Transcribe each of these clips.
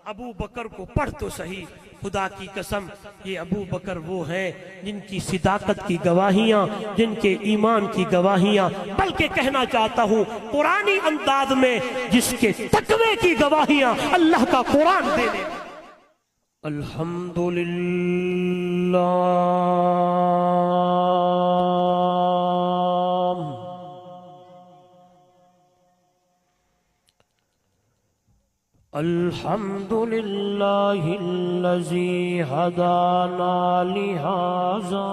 ابو بکر کو پڑھ تو صحیح، خدا کی قسم یہ ابو بکر وہ ہیں جن کی صداقت کی گواہیاں، جن کے ایمان کی گواہیاں، بلکہ کہنا چاہتا ہوں قرآنی انداز میں جس کے تقوی کی گواہیاں اللہ کا قرآن دینے۔ الحمدللہ الحمدللہ الذی ہدانا لہذا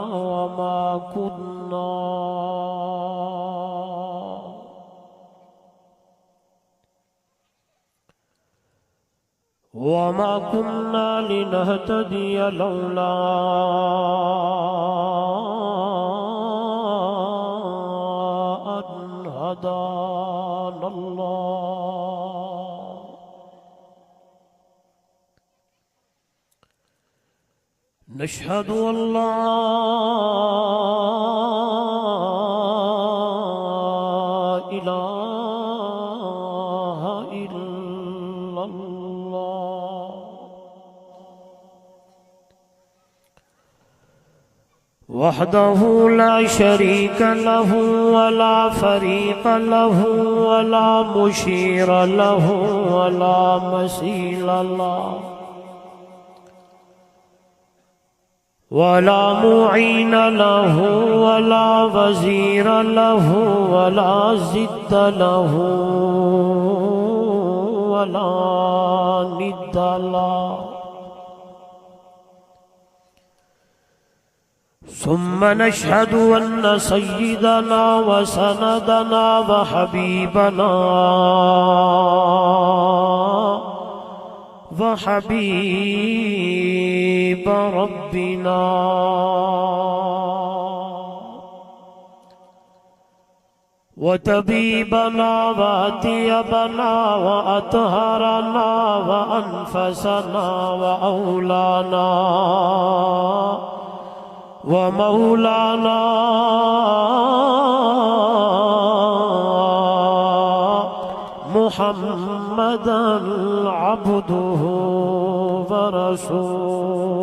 وما كنا لنهتدي لولا أن هدانا الله نشهد أن لا إله إلا الله وحده لا شريك له ولا فريق له ولا مشير له ولا مثيل له ولا معين له ولا وزير له ولا ضد له ولا ند له ثم نشهد أن سيدنا وسندنا وحبيبنا وحبيب ربنا وطبيبنا وأطيبنا وأطهرنا وأنفسنا وأولانا ومولانا محمدا عبده ورسوله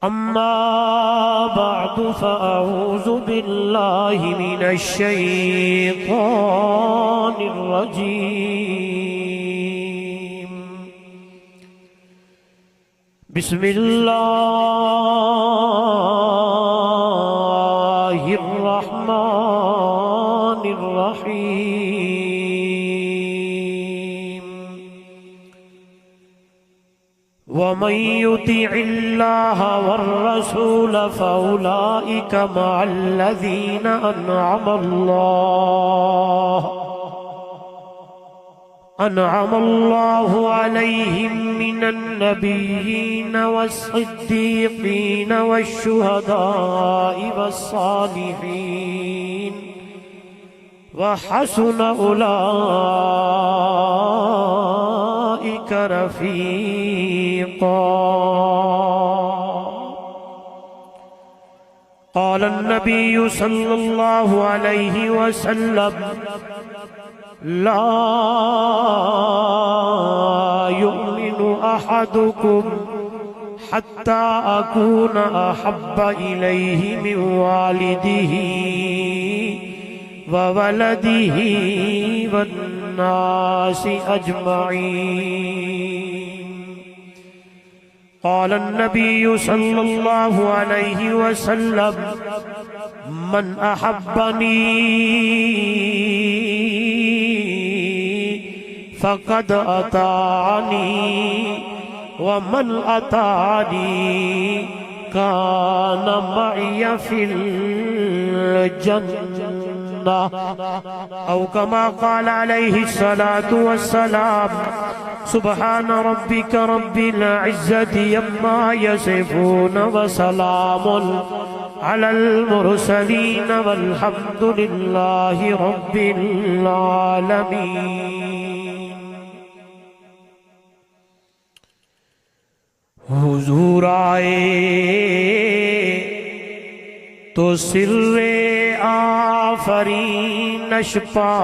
أما بعد فأعوذ بالله من الشيطان الرجيم بسم الله الرحمن الرحيم ومن يطع الله والرسول فأولئك مع الذين أنعم الله عليهم من النبيين والصديقين والشهداء والصالحين وحسن أولئك رفيقا قال النبي صلى الله عليه وسلم لا يؤمن أحدكم حتى أكون أحب إليه من والده وولده والناس أجمعين قال النبي صلى الله عليه وسلم من أحبني فقد أطاعني ومن أطاعني كان معي في الجنة أو كما قال عليه الصلاة والسلام سبحان ربك رب العزة عما يصفون وسلام على المرسلين والحمد لله رب العالمين حضور آئے تو سر آفرینش پا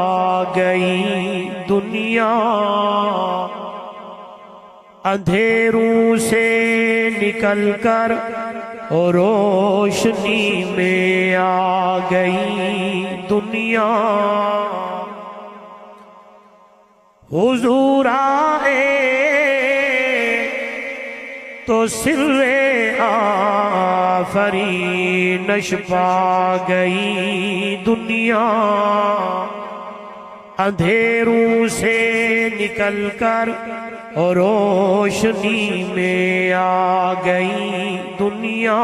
گئی دنیا، اندھیروں سے نکل کر روشنی میں آ گئی دنیا۔ حضور آئے تو سر آفرینش پا گئی دنیا، اندھیروں سے نکل کر روشنی میں آ گئی دنیا۔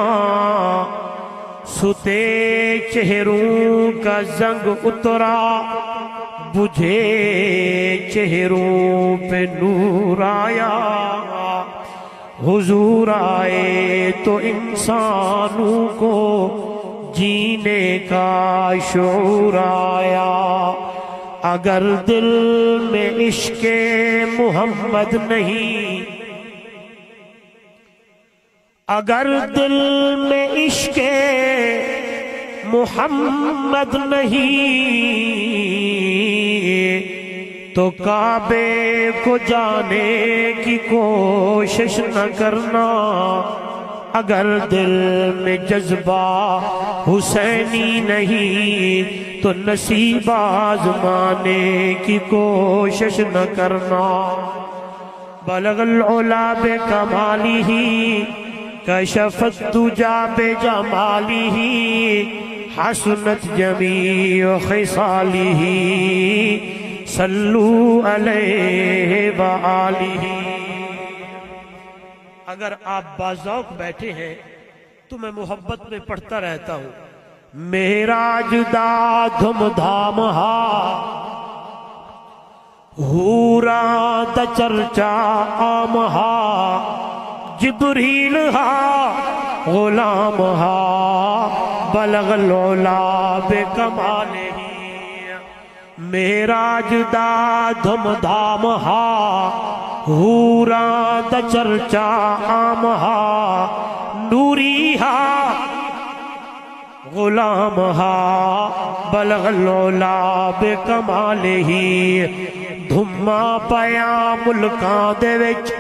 ستے چہروں کا زنگ اترا، بجھے چہروں پہ نور آیا۔ حضور آئے تو انسانوں کو جینے کا شعور آیا۔ اگر دل میں عشق محمد نہیں، اگر دل میں عشق محمد نہیں، تو کعبے کو جانے کی کوشش نہ کرنا۔ اگر دل میں جذبہ حسینی نہیں، تو نصیب آزمانے کی کوشش نہ کرنا۔ بلغ العلا بکمالہ، کشف الدجا بجمالہ، حسنت جمیع خصالہ، صلو علیہ وآلہ۔ اگر آپ باذوق بیٹھے ہیں تو میں محبت میں پڑھتا رہتا ہوں۔ معراج دا دھم دھام ہا، حوراں دا چرچا عام ہا، جبریل ہا غلام ہا، بلغ العلا بکمالہ۔ معراج دا دھم دھام ہا، حوراں دا چرچا عام ہا، نوری ہا غلام ہا، بلغ العلا بکمالہ۔ دھما پیا ملکاں دے وچ،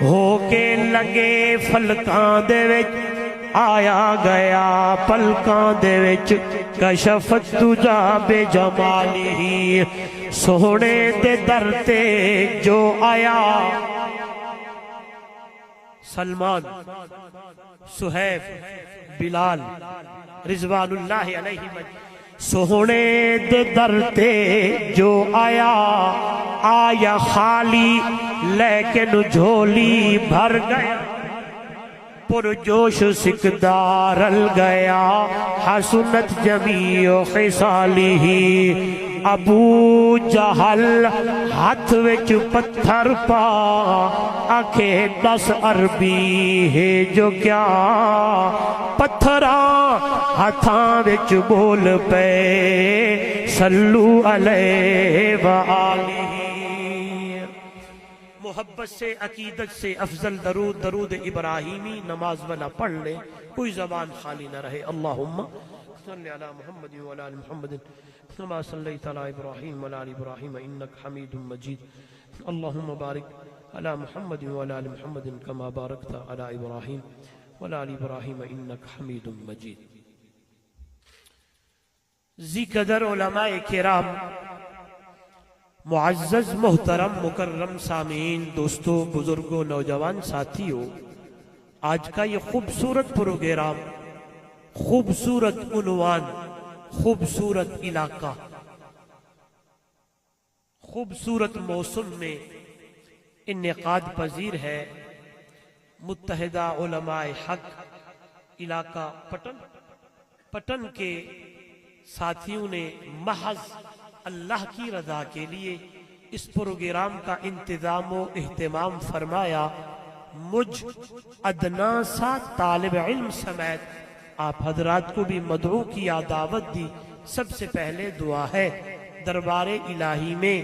ہو کے لگے فلکاں دے وچ، آیا گیا پلکاں دے وچ، کشف الدجا بجمالہ۔ سونے دے در تے جو آیا، سلمان، صہیب، بلال رضوان اللہ علیہ مجمعین، سونے دے در تے جو آیا، آیا خالی لیکن جھولی بھر گیا، پرجوش سکدار رل گیا، حسنت جمیع خصالہ۔ ابو جہل ہاتھ وچ پتھر پا، آکھے 10 عربی ہے جو کیا، پتھراں ہاتھاں وچ بول پے، صلو علیہ وآلہ۔ محبت سے، عقیدت سے افضل درود درود ابراہیمی نماز والا پڑھ لے، کوئی زبان خالی نہ رہے۔ اللہم صلی علی محمد وعلی آل محمد كما صليت على إبراهيم وعلى آل إبراهيم إنك حميد مجيد، اللهم بارك على محمد وعلى آل محمد كما باركت على إبراهيم وعلى آل إبراهيم إنك حميد مجيد۔ ذی قدر علماء کرام، معزز محترم مکرم سامعین، دوستوں، بزرگوں، نوجوان ساتھیوں، آج کا یہ خوبصورت پروگرام، خوبصورت عنوان، خوبصورت علاقہ، خوبصورت موسم میں انعقاد پذیر ہے۔ متحدہ علماء حق علاقہ پٹن کے ساتھیوں نے محض اللہ کی رضا کے لیے اس پروگرام کا انتظام و اہتمام فرمایا۔ مجھ ادنا سا طالب علم سمیت آپ حضرات کو بھی مدعو کیا، دعوت دی۔ سب سے پہلے دعا ہے، دربار الہی میں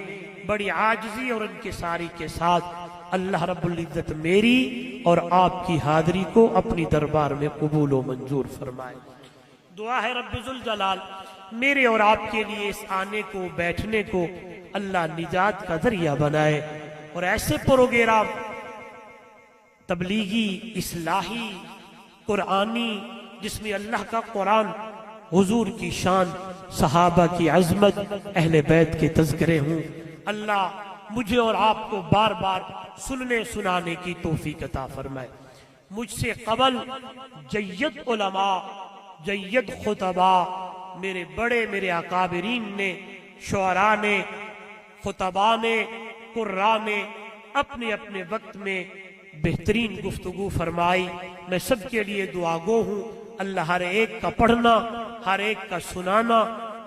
بڑی عاجزی اور انکساری کے ساتھ اللہ رب العزت میری اور آپ کی حاضری کو اپنی دربار میں قبول و منظور فرمائے۔ دعا ہے رب ذوالجلال میرے اور آپ کے لیے اس آنے کو بیٹھنے کو اللہ نجات کا ذریعہ بنائے، اور ایسے پروگرام تبلیغی، اصلاحی، قرآنی، جس میں اللہ کا قرآن، حضور کی شان، صحابہ کی عظمت، اہل بیت کے تذکرے ہوں، اللہ مجھے اور آپ کو بار بار سننے سنانے کی توفیق عطا فرمائے۔ مجھ سے قبل جید علماء، جید خطبہ، میرے بڑے، میرے اکابرین نے، شعراء نے، خطباء نے، قراء نے اپنے اپنے وقت میں بہترین گفتگو فرمائی۔ میں سب کے لیے دعا گو ہوں، اللہ ہر ایک کا پڑھنا، ہر ایک کا سنانا،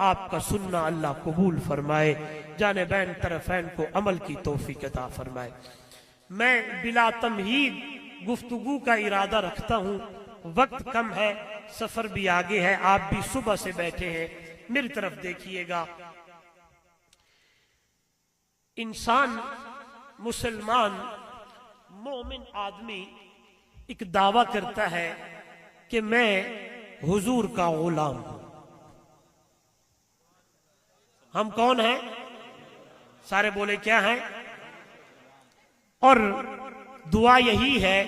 آپ کا سننا اللہ قبول فرمائے، جانبین طرفین کو عمل کی توفیق عطا فرمائے۔ میں بلا تمہید گفتگو کا ارادہ رکھتا ہوں، وقت کم ہے، سفر بھی آگے ہے، آپ بھی صبح سے بیٹھے ہیں، میری طرف دیکھیے گا۔ انسان، مسلمان، مومن آدمی ایک دعویٰ کرتا ہے کہ میں حضور کا غلام ہوں۔ ہم کون ہیں؟ سارے بولے کیا ہیں؟ اور دعا یہی ہے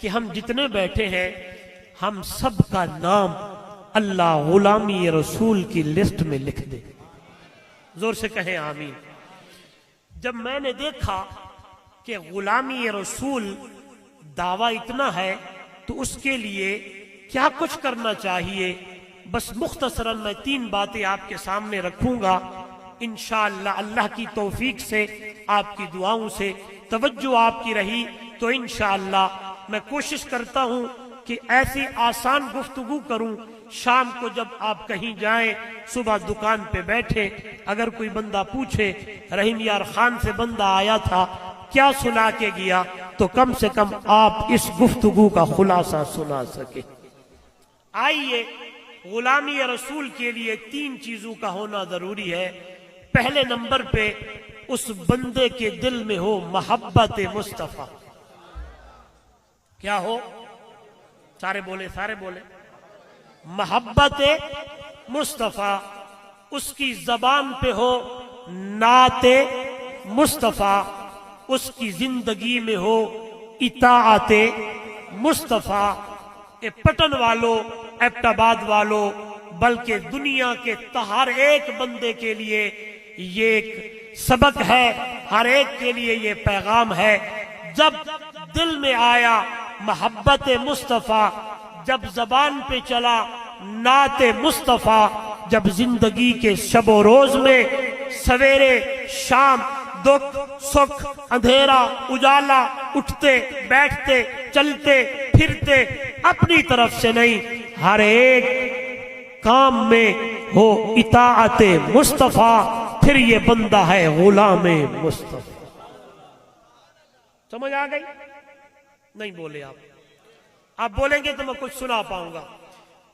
کہ ہم جتنے بیٹھے ہیں ہم سب کا نام اللہ غلامی رسول کی لسٹ میں لکھ دے۔ زور سے کہیں آمین۔ جب میں نے دیکھا کہ غلامی رسول دعویٰ اتنا ہے تو اس کے لیے کیا کچھ کرنا چاہیے، بس مختصراً میں 3 باتیں آپ کے سامنے رکھوں گا، انشاءاللہ اللہ کی توفیق سے، آپ کی دعاؤں سے، توجہ آپ کی رہی تو انشاءاللہ میں کوشش کرتا ہوں کہ ایسی آسان گفتگو کروں، شام کو جب آپ کہیں جائیں، صبح دکان پہ بیٹھے، اگر کوئی بندہ پوچھے رحیم یار خان سے بندہ آیا تھا کیا سنا کے گیا، تو کم سے کم آپ اس گفتگو کا خلاصہ سنا سکے۔ آئیے، غلامی رسول کے لیے 3 چیزوں کا ہونا ضروری ہے۔ پہلے نمبر پہ اس بندے کے دل میں ہو محبت مصطفیٰ۔ کیا ہو؟ سارے بولے، سارے بولے۔ محبت مصطفیٰ، اس کی زبان پہ ہو نعت مصطفیٰ، اس کی زندگی میں ہو اطاعت مصطفیٰ۔ اے پٹن والوں، ایبٹ آباد والوں، بلکہ دنیا کے ہر ایک بندے کے لیے یہ ایک سبق ہے، ہر ایک کے لیے یہ پیغام ہے۔ جب دل میں آیا محبت مصطفیٰ، جب زبان پہ چلا نعت مصطفیٰ، جب زندگی کے شب و روز میں سویرے شام، دکھ سکھ، اندھیرا اجالا، اٹھتے بیٹھتے چلتے پھرتے، اپنی طرف سے نہیں، ہر ایک کام میں ہو اطاعت مصطفیٰ، پھر یہ بندہ ہے غلام مصطفیٰ۔ سمجھ آ گئی؟ نہیں بولے آپ بولیں گے تو میں کچھ سنا پاؤں گا۔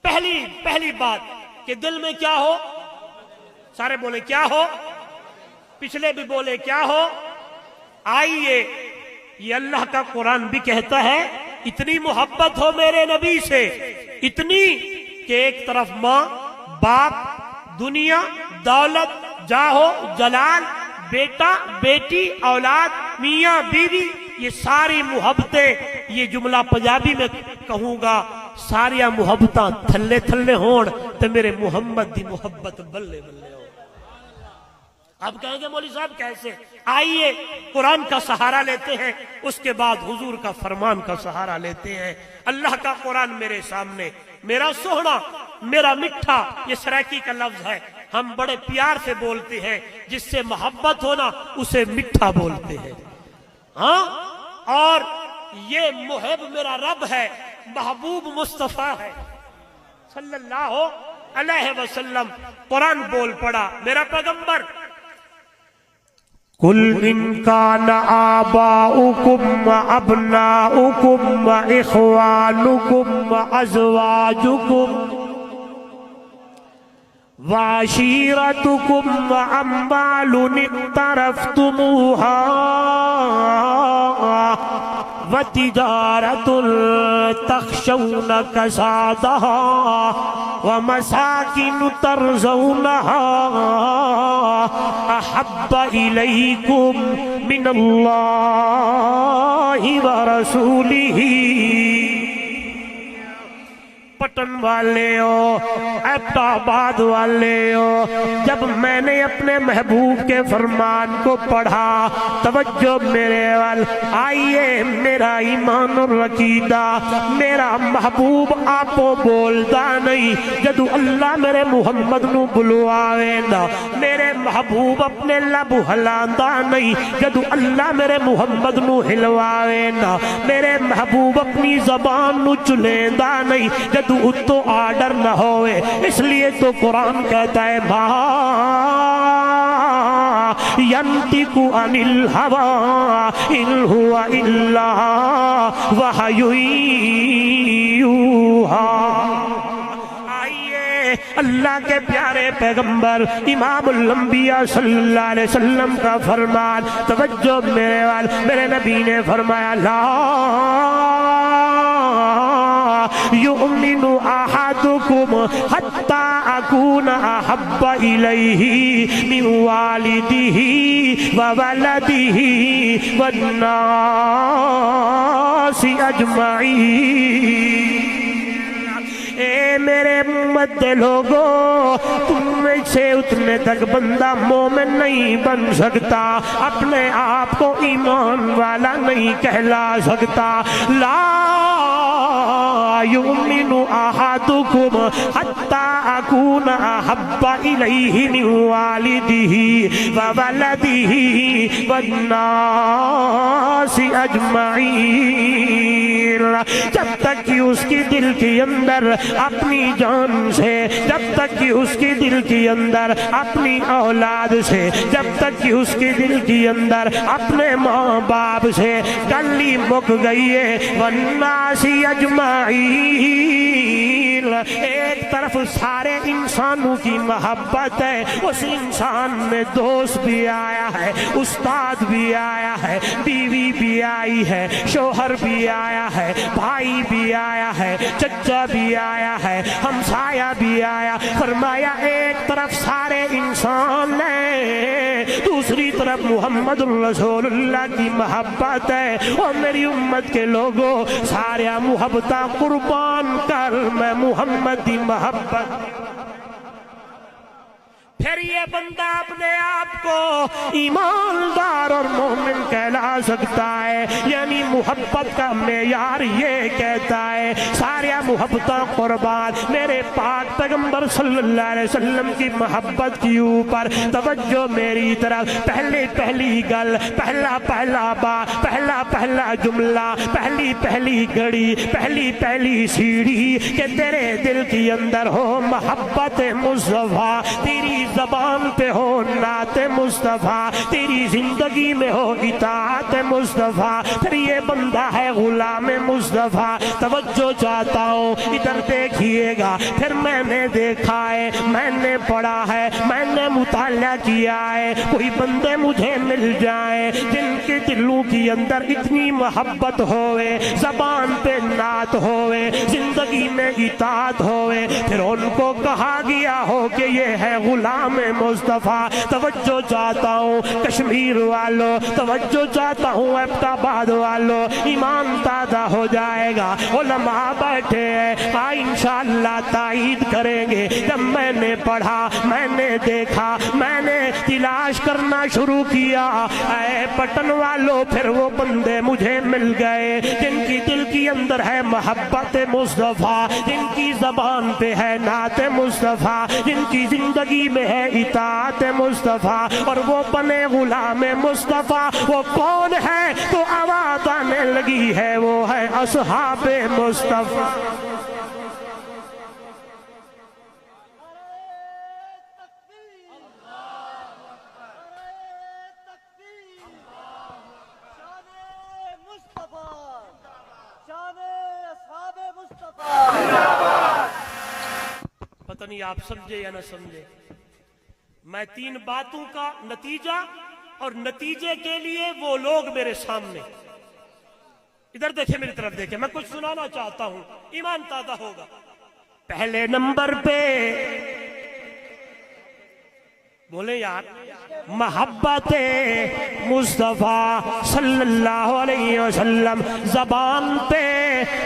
پہلی بات کہ دل میں کیا ہو، سارے بولے کیا ہو، پچھلے بھی بولے کیا ہو۔ آئیے، یہ اللہ کا قرآن بھی کہتا ہے اتنی محبت ہو میرے نبی سے، اتنی کہ ایک طرف ماں باپ، دنیا، دولت، جاہو جلال، بیٹا بیٹی، اولاد، میاں بیوی، یہ ساری محبتیں، یہ جملہ پنجابی میں کہوں گا، ساریا محبتاں تھلے تھلے ہون تے میرے محمد دی محبت بلے بلے ہو۔ اب کہیں گے مولوی صاحب کیسے؟ آئیے قرآن کا سہارا لیتے ہیں، اس کے بعد حضور کا فرمان کا سہارا لیتے ہیں۔ اللہ کا قرآن میرے سامنے، میرا سوہنا، میرا مٹھا، یہ سرائکی کا لفظ ہے، ہم بڑے پیار سے بولتے ہیں، جس سے محبت ہونا اسے مٹھا بولتے ہیں۔ ہاں، اور یہ محب میرا رب ہے، محبوب مصطفیٰ ہے صلی اللہ علیہ وسلم۔ قرآن بول پڑا میرا پیغمبر، قُلْ إِنْ كَانَ آبَاؤُكُمْ وَأَبْنَاؤُكُمْ وَإِخْوَانُكُمْ وَأَزْوَاجُكُمْ وَعَشِيرَتُكُمْ وَأَمْوَالٌ اقْتَرَفْتُمُوهَا وتجارة تخشون كسادها ومساكن ترضونها أحب إليكم من الله ورسوله. پٹن والے ہو، ایبٹ آباد والے ہو، جب میں نے اپنے محبوب کے فرمان کو پڑھا، توجہ میرے وال آئیے، میرا ایمان العقیدہ، میرا محبوب آپ کو بولدا نہیں جدو اللہ میرے محمد نو بلواوے نا، میرے محبوب اپنے لب ہلاندا نہیں جدو اللہ میرے محمد نو ہلواوے نا، میرے محبوب اپنی زبان نو چلیندا نہیں جدو اتو آرڈر نہ ہوئے. اس لیے تو قرآن کہتا ہے ما ينطق عن الهوى ان هو الا وحی یوحی. اللہ کے پیارے پیغمبر امام الانبیاء صلی اللہ علیہ وسلم کا فرمان، توجہ میرے وال، میرے نبی نے فرمایا لا یؤمن احدکم حتی اکون احب الیہ من والدہ وولدہ والناس اجمعین. اے میرے امت دے لوگو، تم میں سے اتنے تک بندہ مومن نہیں بن سکتا، اپنے آپ کو ایمان والا نہیں کہلا سکتا. لا یؤمن احدکم حتی اکون احب الیہ من والدہ وولدہ والناس اجمعین. جب تک کہ اس کی دل کے اندر اپنی جان سے، جب تک کہ اس کی دل کے اندر اپنی اولاد سے، جب تک کہ اس کے دل کے اندر اپنے ماں باپ سے گلی مک گئی ہے. والناس اجمعین، ایک طرف سارے انسانوں کی محبت ہے، اس انسان میں دوست بھی آیا ہے، استاد بھی آیا ہے، بیوی بھی آئی ہے، شوہر بھی آیا ہے، بھائی بھی آیا ہے، چچا بھی آیا ہے، ہمسایہ بھی آیا. فرمایا ایک طرف سارے انسان ہیں، دوسری طرف محمد رسول اللہ کی محبت ہے. اور میری امت کے لوگوں، سارے محبتہ قربان کر، میں محمد کی محبت. پھر یہ بندہ اپنے آپ کو ایماندار اور مومن کہلا سکتا ہے. یعنی محبت کا معیار یہ کہتا ہے سارے محبتہ قربان میرے پاک پیغمبر صلی اللہ علیہ وسلم کی محبت کے اوپر. توجہ میری طرف، پہلی گل، پہلا بات، پہلا جملہ، پہلی گھڑی، پہلی سیڑھی کہ تیرے دل کے اندر ہو محبت مصطفیٰ، تیری زبان پہ ہو نعت مصطفیٰ، تیری زندگی میں ہو اطاعت مصطفیٰ، پھر یہ بندہ ہے غلام مصطفیٰ. توجہ چاہتا ہوں، ادھر دیکھیے گا. پھر میں نے دیکھا ہے، میں نے پڑھا ہے، میں نے مطالعہ کیا ہے، کوئی بندے مجھے مل جائیں جن کے دلوں کے اندر اتنی محبت ہوئے، زبان پہ نعت ہوئے، زندگی میں اطاعت ہوئے، پھر ان کو کہا گیا ہو کہ یہ ہے غلام مصطفیٰ. توجہ چاہتا ہوں کشمیر والوں، توجہ چاہتا ہوں ایبٹ آباد والوں، ایمان تازہ ہو جائے گا. علماء بیٹھے ہیں، انشاءاللہ تائید کریں گے. جب میں نے پڑھا، میں نے دیکھا، میں نے تلاش کرنا شروع کیا، اے پٹن والوں، پھر وہ بندے مجھے مل گئے جن کی دل کی اندر ہے محبت مصطفیٰ، جن کی زبان پہ ہے نعت مصطفیٰ، جن کی زندگی میں ہے اطاعت مصطفیٰ، اور وہ بنے غلام مصطفیٰ. وہ کون ہے؟ تو آواز آنے لگی ہے، وہ ہے اصحاب مصطفیٰ. پتہ نہیں آپ سمجھے یا نہ سمجھے. میں 3 باتوں کا نتیجہ اور نتیجے کے لیے وہ لوگ میرے سامنے. ادھر دیکھیں میری طرف دیکھیں، میں کچھ سنانا چاہتا ہوں، ایمان تازہ ہوگا۔ پہلے نمبر پہ بولے یار محبت مصطفیٰ صلی اللہ علیہ وسلم، زبان پہ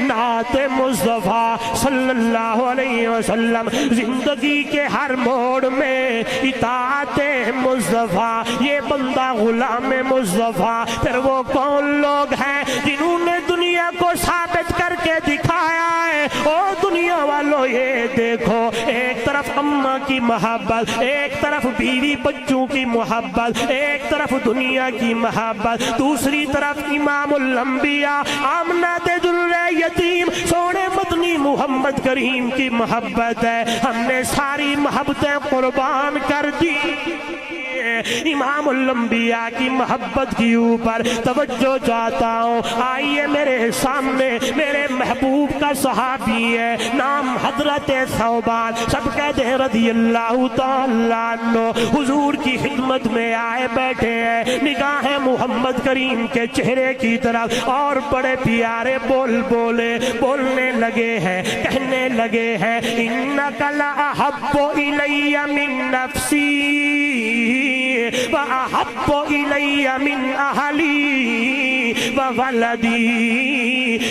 نعت مصطفیٰ صلی اللہ علیہ وسلم، زندگی کے ہر موڑ میں اطاعت مصطفیٰ، یہ بندہ غلام مصطفیٰ۔ پھر وہ کون لوگ ہیں جنہوں نے دنیا کو ثابت کر کے دکھایا ہے؟ او دنیا والوں یہ دیکھو، ایک طرف اماں کی محبت، ایک طرف بیوی بچوں کی محبت، ایک طرف دنیا کی محبت، دوسری طرف امام الانبیاء آمنہ دل یتیم سونے مدنی محمد کریم کی محبت ہے۔ ہم نے ساری محبتیں قربان کر دی امام الانبیاء کی محبت کی اوپر۔ توجہ چاہتا ہوں، آئیے میرے سامنے میرے محبوب کا صحابی ہے، نام حضرت ثوبان، سب کہتے ہیں رضی اللہ تعالیٰ عنہ۔ حضور کی خدمت میں آئے بیٹھے ہیں، نگاہیں محمد کریم کے چہرے کی طرف، اور بڑے پیارے بولنے لگے ہیں، کہنے لگے ہیں انک لأحب الی من نفسی وَأَحَبُّ إِلَيَّ مِنْ أَهْلِي وَوَلَدِي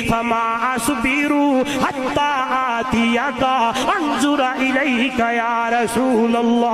فَمَا أَصْبِرُ حَتَّى آتِيَكَ أَنظُرَ إِلَيْكَ يَا رسول اللہ۔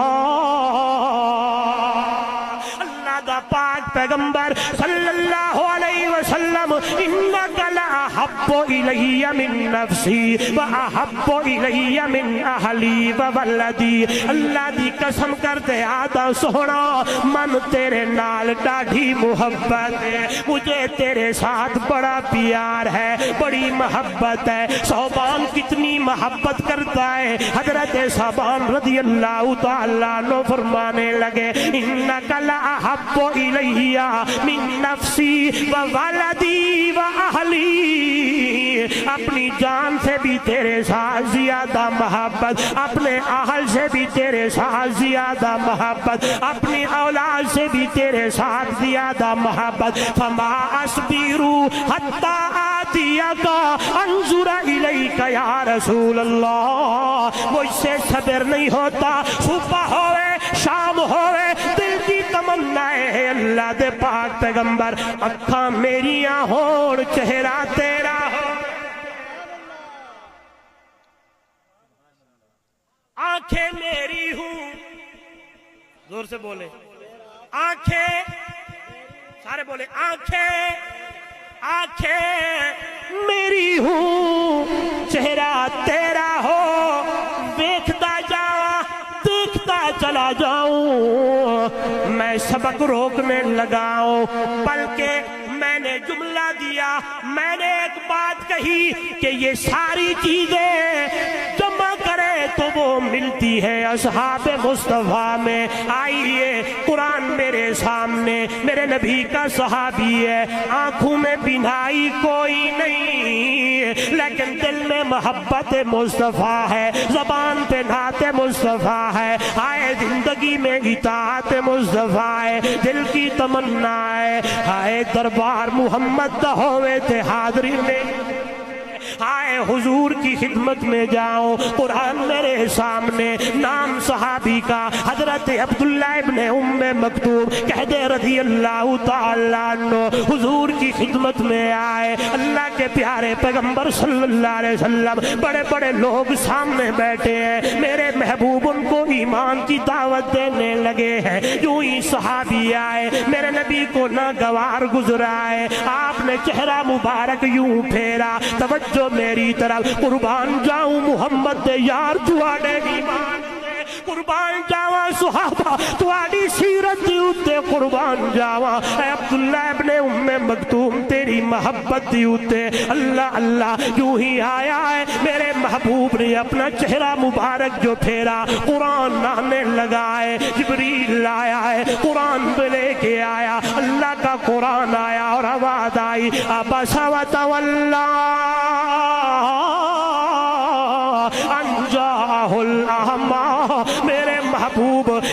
اللہ دا پاک پیغمبر صلی اللہ علیہ وسلم، انک لأحب الی من نفسی واحب الی من اہلی وولدی، اللہ دی قسم کرتے آدھا سونا من تیرے نال ڈاڑھی محبت ہے، مجھے تیرے ساتھ بڑا پیار ہے، بڑی محبت ہے۔ ثوبان کتنی محبت کرتا ہے، حضرت ثوبان رضی اللہ تعالیٰ عنہ فرمانے لگے انک لأحب الی من نفسی وولدی واہلی، اپنی جان سے بھی تیرے ساتھ زیادہ محبت، اپنے اہل سے بھی تیرے ساتھ زیادہ محبت، اپنی اولاد سے بھی تیرے ساتھ زیادہ محبت۔ فما اصبر حتی آتیک انظر الیک یا رسول اللہ، مجھ سے صبر نہیں ہوتا، صبح ہوئے شام ہوئے دل کی تمنا ہے اللہ دے پاک پیغمبر اکھاں میریاں ہون چہرہ تیرا ہو، آنکھیں میری ہوں، زور سے بولے آنکھیں، سارے بولے آنکھیں میری ہوں چہرہ تیرا ہو، دیکھتا جاؤں دیکھتا چلا جاؤں، میں سبق روکنے لگاؤں، بلکہ میں نے جملہ دیا، میں نے ایک بات کہی کہ یہ ساری چیزیں جمع کرے تو وہ ملتی ہے اصحاب مصطفیٰ میں۔ آئیے قرآن میرے سامنے، میرے نبی کا صحابی ہے، آنکھوں میں بینائی کوئی نہیں لیکن دل میں محبت مصطفیٰ ہے، زبان پہ نعت مصطفیٰ ہے، آئے زندگی میں اطاعت مصطفیٰ ہے، دل کی تمنا ہے، آئے دربار محمد دا ہوئے تھے حاضری میں، آئے حضور کی خدمت میں جاؤ۔ قرآن میرے سامنے، نام صحابی کا حضرت عبداللہ ابن ام مکتوم، کہہ دے رضی اللہ تعالیٰ عنہ، حضور کی خدمت میں آئے، اللہ کے پیارے پیغمبر صلی اللہ علیہ وسلم، بڑے بڑے لوگ سامنے بیٹھے ہیں، میرے محبوب ان کو ایمان کی دعوت دینے لگے ہیں، جو ہی صحابی آئے میرے نبی کو ناگوار گزرا ہے، آپ نے چہرہ مبارک یوں پھیرا، توجہ میری طرف، قربان جاؤں محمد دے یار تواڈے ایمان دے، قربان جاواں صحابہ تواڈی سیرت دے اوتے، قربان جاواں اے عبداللہ ابن ام مکتوم تیری محبت دے اوتے، اللہ اللہ جو ہی آیا ہے میرے محبوب نے اپنا چہرہ مبارک جو پھیرا، قرآن نانے لگا ہے، جبریل آیا ہے قرآن پہ لے کے آیا، اللہ کا قرآن آیا اور آواز آئی عبس وتولی ان جاءہ الاعمی، میرے محبوب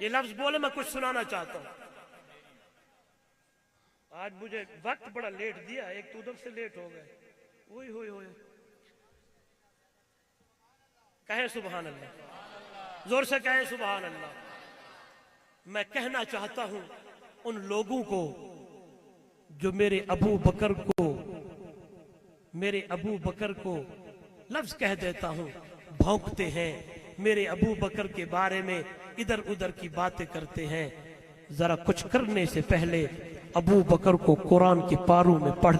یہ لفظ بولے میں کچھ سنانا چاہتا ہوں. آج مجھے وقت بڑا لیٹ دیا، ایک تو ادھر سے لیٹ ہو گئے. ہوئی ہوئی ہوئی، کہیں سبحان اللہ، زور سے کہیں سبحان اللہ. میں کہنا چاہتا ہوں ان لوگوں کو جو میرے ابو بکر کو لفظ کہہ دیتا ہوں، بھونکتے ہیں، میرے ابو بکر کے بارے میں ادھر ادھر کی باتیں کرتے ہیں. ذرا کچھ کرنے سے پہلے ابو بکر کو قرآن کے پاروں میں پڑھ،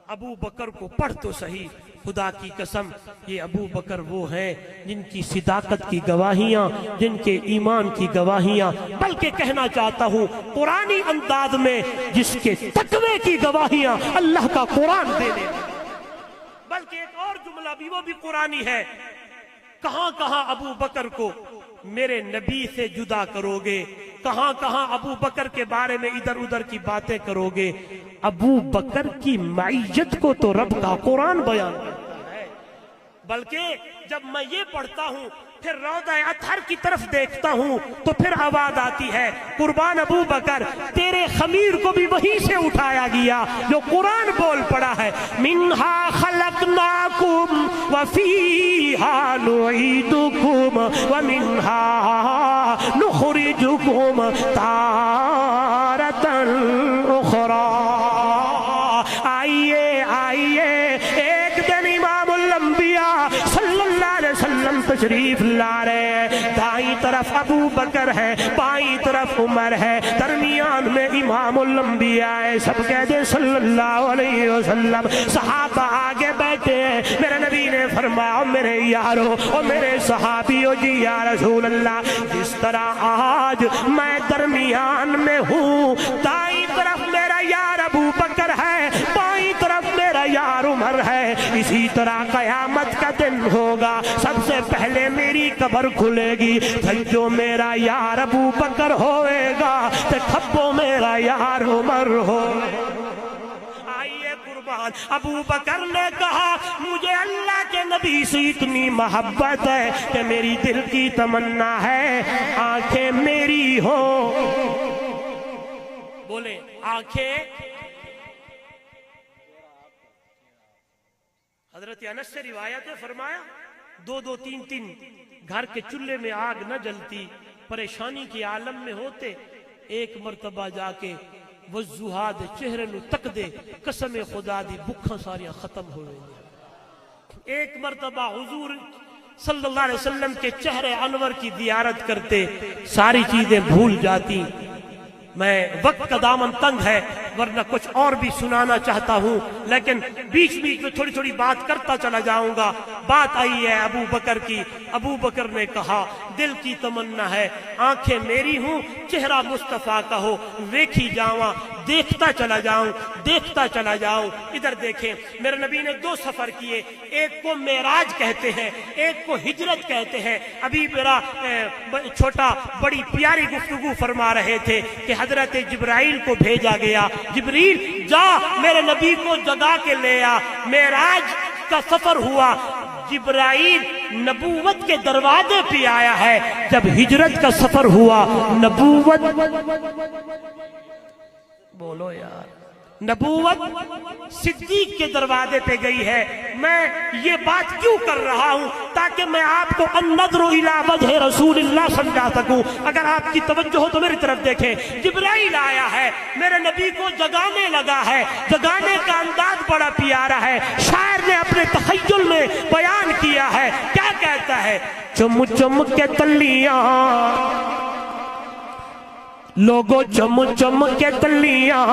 ابو بکر کو پڑھ تو صحیح. خدا کی قسم یہ ابو بکر وہ ہیں جن کی صداقت کی گواہیاں، جن کے ایمان کی گواہیاں، بلکہ کہنا چاہتا ہوں قرآنی انداز میں جس کے تقوی کی گواہیاں اللہ کا قرآن دینے. بلکہ ایک اور جملہ بھی وہ بھی قرآنی ہے، کہاں کہاں ابو بکر کو میرے نبی سے جدا کرو گے، کہاں کہاں ابو بکر کے بارے میں ادھر ادھر کی باتیں کرو گے. ابو بکر کی معیت کو تو رب کا قرآن بیان کرتا ہے. بلکہ جب میں یہ پڑھتا ہوں پھر روضہ اطہر کی طرف دیکھتا ہوں تو پھر آواز آتی ہے، قربان ابو بکر تیرے خمیر کو بھی وہیں سے اٹھایا گیا جو قرآن بول پڑا ہے، منہا خلقناکم وفیہا نعیدکم ومنہا نخرجکم تارۃ اخری. آئیے آئیے، ایک دن امام الانبیاء صلی اللہ علیہ وسلم تشریف لا رہے، دائیں طرف ابو بکر ہے، بائیں طرف عمر ہے، درمیان میں امام الانبیاء ہے. سب کہتے ہیں صلی اللہ علیہ وسلم. صحابہ آگے بیٹھے ہیں. میرے نبی نے فرمایا میرے یارو اور میرے صحابیوں، جی یا رسول اللہ، جس طرح آج میں درمیان میں ہوں، دائیں طرف میرا یار ابو بکر ہے، بائیں طرف میرا یار عمر ہے، اسی طرح قیامت کا دن ہوگا. سب سے پہلے میری قبر کھلے گی، پھر جو میرا یار ابو بکر ہوئے گا تو کھپو میرا یار عمر ہو. آئیے قربان. ابو بکر نے کہا مجھے اللہ کے نبی سے اتنی محبت ہے کہ میری دل کی تمنا ہے آنکھیں میری ہو. بولے آنکھیں. حضرت انس سے روایت ہے، فرمایا دو دو تین تین گھر کے چولہے میں آگ نہ جلتی، پریشانی کے عالم میں ہوتے، ایک مرتبہ جا کے وضحا دے چہرے نو تک دے، قسم خدا دی بکھاں ساریاں ختم ہو گئی. ایک مرتبہ حضور صلی اللہ علیہ وسلم کے چہرے انور کی زیارت کرتے، ساری چیزیں بھول جاتی. میں وقت کا دامن تنگ ہے ورنہ کچھ اور بھی سنانا چاہتا ہوں، لیکن بیچ بیچ میں تھوڑی تھوڑی بات کرتا چلا جاؤں گا. بات آئی ہے ابو بکر کی. ابو بکر نے کہا دل کی تمنا ہے آنکھیں میری ہوں، چہرہ مصطفیٰ کا ہو، ویکھی جاواں، دیکھتا چلا جاؤں، دیکھتا چلا جاؤں. ادھر دیکھیں میرے نبی نے دو سفر کیے، ایک کو معراج کہتے ہیں، ایک کو ہجرت کہتے ہیں. ابھی میرا چھوٹا بڑی پیاری گفتگو فرما رہے تھے کہ حضرت جبرائیل کو بھیجا گیا، جبریل جا میرے نبی کو جگا کے لے آ. معراج کا سفر ہوا، جبرائیل نبوت کے دروازے پہ آیا ہے. جب ہجرت کا سفر ہوا، نبوت، بولو یار، نبوت صدیق کے دروازے پہ گئی ہے. میں یہ بات کیوں کر رہا ہوں؟ تاکہ میں آپ کو النظر الی وجہ رسول اللہ سمجھا سکوں. اگر آپ کی توجہ ہو تو میری طرف دیکھیں. جبرائیل آیا ہے، میرے نبی کو جگانے لگا ہے. جگانے کا انداز بڑا پیارا ہے. شاعر نے اپنے تخیل میں بیان کیا ہے، کیا کہتا ہے؟ چم چم کے تلیاں لوگو، چم چم کے تلیاں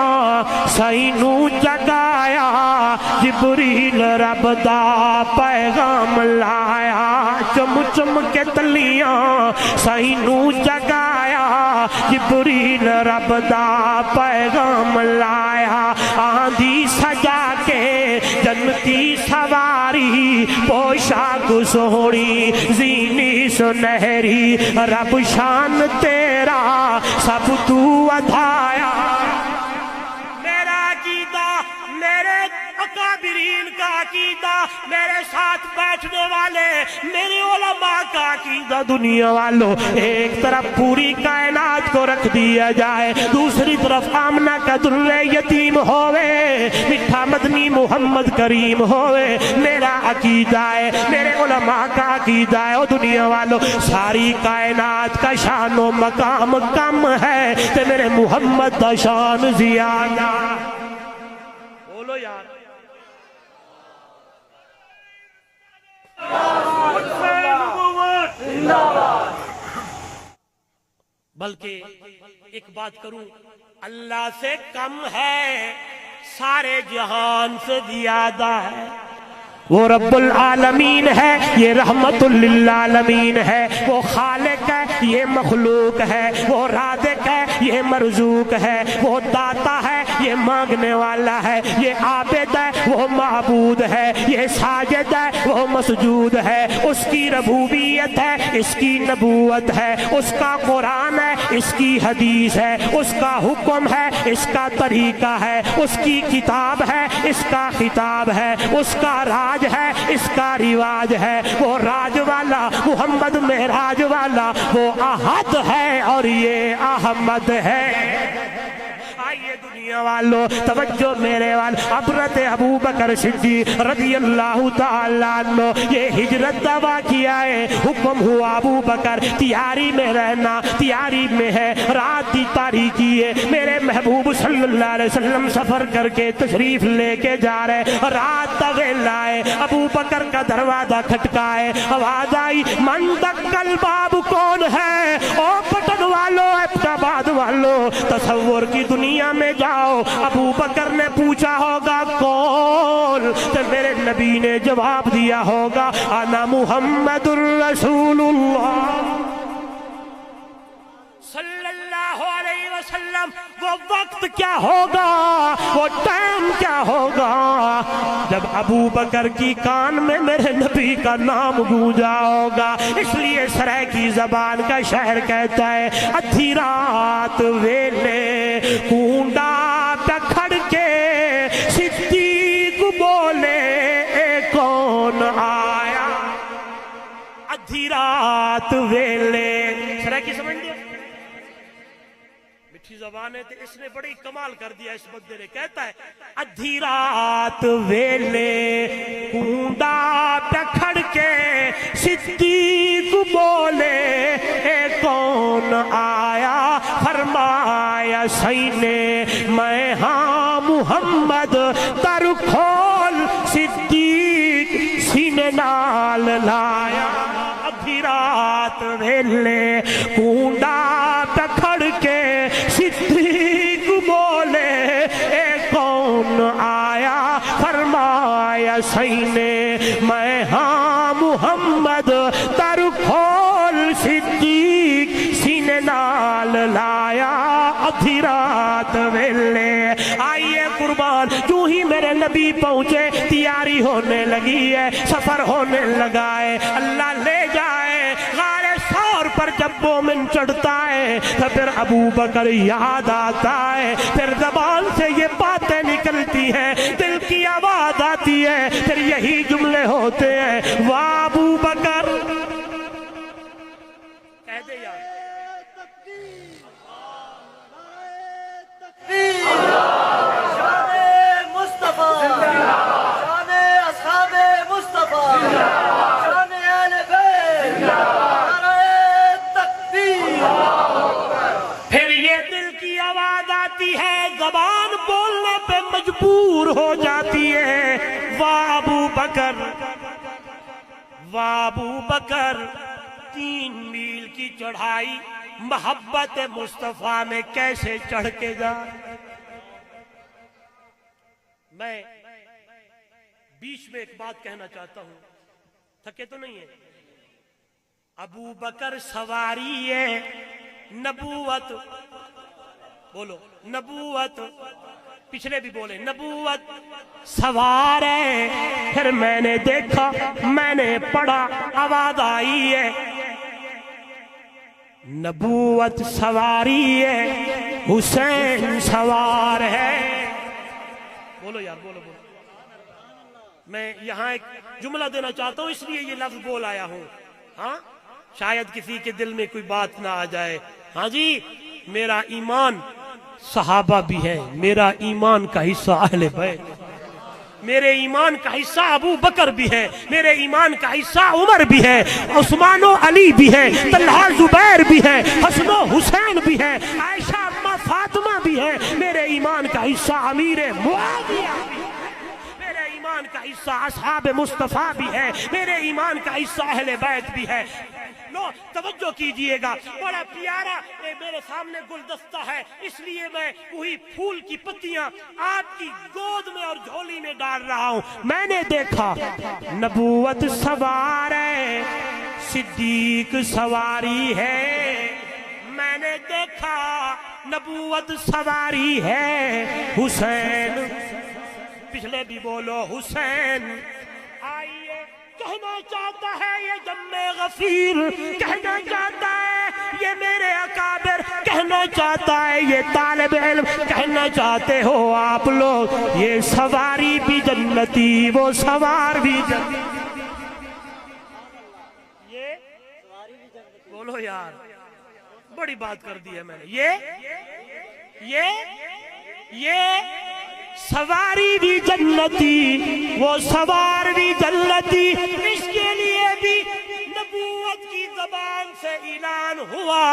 سائنو جگایا، جبریل رب دا پیغام لایا. چم چم کے تلیاں سائنو جگایا، جبریل رب دا پیغام لایا. آندھی سجا کے جنتی سواری، پوشاک سوڑی زینی سنہری، رب شان تیرا سب تو ادھایا. میرا عقیدہ میرے اکابرین کا عقیدہ، میرے ساتھ بیٹھنے والے میرے علماء کا عقیدہ دنیا والوں، ایک طرف پوری کائنات کو رکھ دیا جائے، دوسری طرف آمنہ کا در یتیم ہوئے، میٹھا مدنی محمد کریم ہوئے، میرا عقیدہ ہے، میرے علماء کا عقیدہ ہے، او دنیا والوں ساری کائنات کا شان و مقام کم ہے تے میرے محمد دا شان زیادہ۔ بولو یار بلکہ ایک بات کروں، اللہ سے کم ہے، سارے جہان سے زیادہ ہے، وہ رب العالمین ہے، یہ رحمت للعالمین ہے، وہ خالق ہے، یہ مخلوق ہے، وہ رازق ہے، یہ مرزوق ہے، وہ داتا ہے، یہ مانگنے والا ہے، یہ عابد ہے، وہ معبود ہے، یہ ساجد ہے، وہ مسجود ہے، اس کی ربوبیت ہے، اس کی نبوت ہے، اس کا قرآن ہے، اس کی حدیث ہے، اس کا حکم ہے، اس کا طریقہ ہے، اس کی کتاب ہے، اس کا خطاب ہے، اس کا راج ہے، اس کا رواج ہے، وہ راج والا محمد معراج والا وہ احد ہے اور یہ احمد ہے۔ آئیے دنیا والوں توجہ میرے وال، حضرت ابوبکر صدیق رضی اللہ تعالیٰ عنہ یہ ہجرت دا واقعہ ہے، حکم ہوا ابوبکر تیاری میں رہنا، تیاری میں ہے، رات دی تاریکی ہے، میرے محبوب صلی اللہ علیہ وسلم سفر کر کے تشریف لے کے جا رہے، رات دا ویلا ہے، ابوبکر کا دروازہ کھٹکائے، آواز آئی من دقل باب کون ہے، او پٹن والو ابتاباد والو، تصور کی دنیا میں جاؤ، ابو بکر نے پوچھا ہوگا کون، تو میرے نبی نے جواب دیا ہوگا انا محمد الرسول اللہ صلی اللہ علیہ وسلم۔ وہ وقت کیا ہوگا، وہ ٹائم کیا ہوگا جب ابو بکر کی کان میں میرے نبی کا نام گونجا ہوگا۔ اس لیے سرائیکی زبان کا شاعر کہتا ہے ادھی رات ویلے کونڈا پہ کھڑ کے صدیق بولے اے کون آیا، ادھی رات ویلے، سرائیکی سمجھ دو زبان ہے، اس نے بڑی کمال کر دیا اس بندے نے، کہتا ہے ادھی رات ویلے کونڈا پہ کھڑ کے صدیق بولے اے کون آیا، فرمایا سینے میں ہاں محمد در کھول صدیق سینے نال لایا، ادھی رات ویلے کونڈا پہ کھڑ کے صدیق بولے اے کون آیا، فرمایا سینے میں ہاں محمد تر کھول صدیق سینے نال لایا، ادھی رات ویلے۔ آئیے قربان، جو ہی میرے نبی پہنچے تیاری ہونے لگی ہے، سفر ہونے لگا ہے، اللہ لے جائے غار ثور پر جب مومن چڑھتا ہے تو پھر ابو بکر یاد آتا ہے، پھر زبان سے یہ باتیں نکلتی ہیں، دل کی آواز آتی ہے، پھر یہی جملے ہوتے ہیں واہ ابو بکر، کہہ دے یار زبان بولنے پہ مجبور ہو جاتی ہے، واہ ابو بکر، واہ ابو بکر، 3 میل کی چڑھائی محبت مصطفیٰ میں کیسے چڑھ کے جا۔ میں بیچ میں ایک بات کہنا چاہتا ہوں، تھکے تو نہیں ہے؟ ابو بکر سواری ہے نبوت، بولو نبوت، پچھلے بھی بولے نبوت سوار ہے، پھر میں نے دیکھا، میں نے پڑھا، آواز آئی ہے نبوت سواری ہے، حسین سوار ہے، بولو یار بولو بولو، میں یہاں ایک جملہ دینا چاہتا ہوں، اس لیے یہ لفظ بول آیا ہوں، ہاں شاید کسی کے دل میں کوئی بات نہ آ جائے. ہاں جی، میرا ایمان صحابہ بھی ہے، میرا ایمان کا حصہ اہل بیت، میرے ایمان کا حصہ ابو بکر بھی ہے، میرے ایمان کا حصہ عمر بھی ہے، عثمان و علی بھی ہے، طلحہ زبیر بھی ہے، حسن و حسین بھی ہے، عائشہ اما فاطمہ بھی ہے، میرے ایمان کا حصہ امیر معاویہ بھی ہے، میرے ایمان کا حصہ اصحاب مصطفیٰ بھی ہے، میرے ایمان کا حصہ اہل بیت بھی ہے. لو توجہ کیجئے گا، بڑا پیارا میرے سامنے گلدستہ ہے، اس لیے میں وہی پھول کی پتیاں آپ کی گود میں اور جھولی میں ڈال رہا ہوں. میں نے دیکھا نبوت سوار ہے، صدیق سواری ہے، میں نے دیکھا نبوت سواری ہے، حسین، پچھلے بھی بولو حسین. آئیے کہنا چاہتا ہے یہ جم غفیر، کہنا چاہتا ہے یہ میرے اکابر، کہنا چاہتا ہے یہ طالب علم، کہنا چاہتے ہو آپ لوگ یہ سواری بھی جنتی، وہ سوار بھی جنتی. یہ بولو یار، بڑی بات کر دی ہے میں نے. یہ سواری بھی جنتی، وہ سوار بھی جنتی. اس کے لیے بھی نبوت کی زبان سے اعلان ہوا،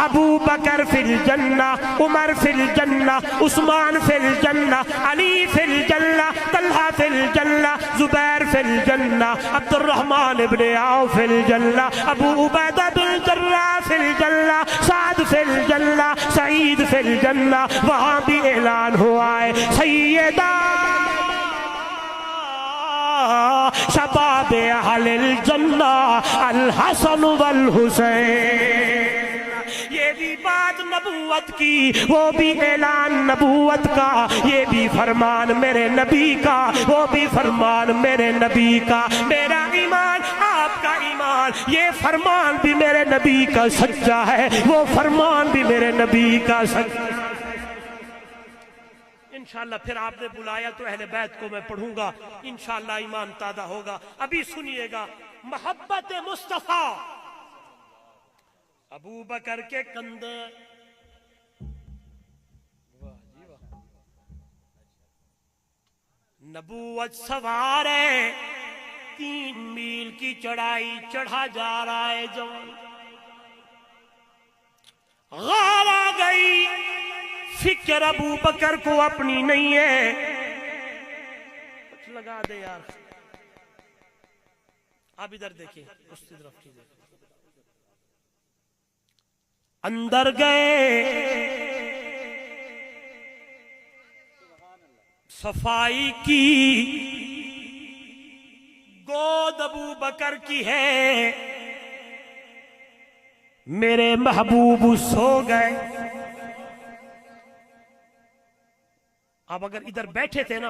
ابو بکر فی الجنہ، عمر فی الجنہ، عثمان فی الجنہ، علی فی الجنہ، طلحہ فی الجنہ، زبیر فی الجنہ، عبد الرحمن ابن عوف فی الجنہ، ابو عبیدہ بن جراح فی الجنہ، سعد فی الجنہ، سعید فی الجنہ. وہاں بھی اعلان ہوا ہے سیدہ شباب اہل الجنہ الحسن والحسین. یہ بھی بات نبوت کی، وہ بھی اعلان نبوت کا، یہ بھی فرمان میرے نبی کا، وہ بھی فرمان میرے نبی کا. میرا ایمان، آپ کا ایمان، یہ فرمان بھی میرے نبی کا سچا ہے، وہ فرمان بھی میرے نبی کا سچا ہے. انشاءاللہ پھر آپ نے بلایا تو اہل بیت کو میں پڑھوں گا، انشاءاللہ ایمان تازہ ہوگا. ابھی سنیے گا، محبت مصطفیٰ ابو بکر کے کندھے، نبوت سوار ہے، 3 میل کی چڑھائی چڑھا جا رہا ہے جوان. غار آ گئی، فکر ابو بکر کو اپنی نہیں ہے. کچھ لگا دے یار، آپ ادھر دیکھیں، اس کی طرف کی دیکھیں. اندر گئے، صفائی کی، گود ابو بکر کی ہے، میرے محبوب سو گئے. اب اگر ادھر بیٹھے تھے نا،